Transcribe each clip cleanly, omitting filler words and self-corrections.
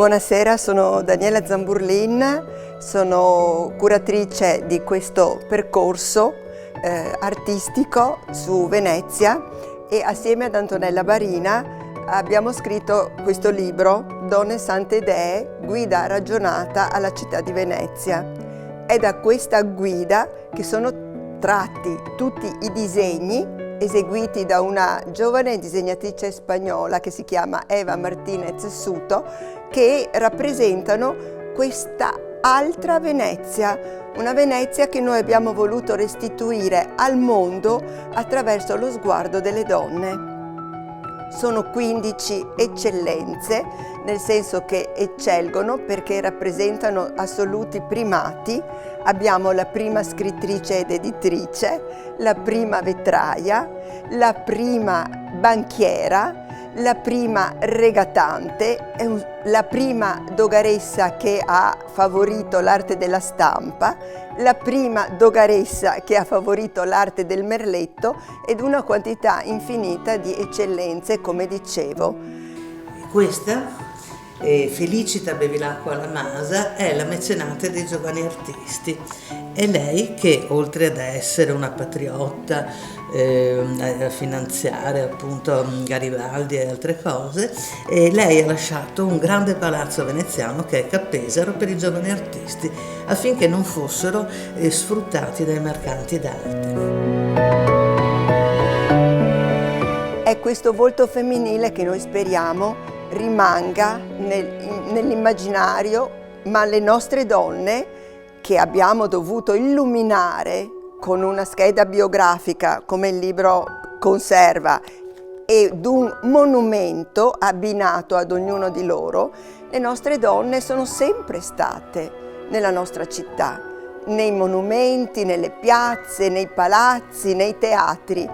Buonasera, sono Daniela Zamburlin, sono curatrice di questo percorso artistico su Venezia e assieme ad Antonella Barina abbiamo scritto questo libro, Donne Sante Dee, guida ragionata alla città di Venezia. È da questa guida che sono tratti tutti i disegni eseguiti da una giovane disegnatrice spagnola che si chiama Eva Martínez Soto, che rappresentano questa altra Venezia, una Venezia che noi abbiamo voluto restituire al mondo attraverso lo sguardo delle donne. Sono 15 eccellenze, nel senso che eccelgono perché rappresentano assoluti primati. Abbiamo la prima scrittrice ed editrice, la prima vetraia, la prima banchiera, la prima regatante, la prima dogaressa che ha favorito l'arte della stampa, la prima dogaressa che ha favorito l'arte del merletto ed una quantità infinita di eccellenze, come dicevo. Questa, Felicita Bevilacqua Lamasa, è la mecenate dei giovani artisti. È lei che, oltre ad essere una patriotta, a finanziare appunto Garibaldi e altre cose, lei ha lasciato un grande palazzo veneziano che è Cappesaro per i giovani artisti, affinché non fossero sfruttati dai mercanti d'arte. È questo volto femminile che noi speriamo rimanga nell'immaginario, ma le nostre donne che abbiamo dovuto illuminare con una scheda biografica come il libro conserva ed un monumento abbinato ad ognuno di loro, le nostre donne sono sempre state nella nostra città, nei monumenti, nelle piazze, nei palazzi, nei teatri.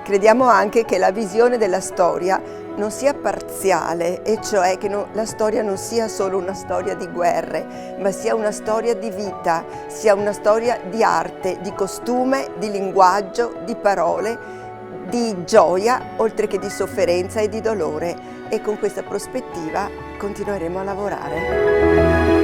Crediamo anche che la visione della storia non sia parziale, e cioè che la storia non sia solo una storia di guerre, ma sia una storia di vita, sia una storia di arte, di costume, di linguaggio, di parole, di gioia, oltre che di sofferenza e di dolore. E con questa prospettiva continueremo a lavorare.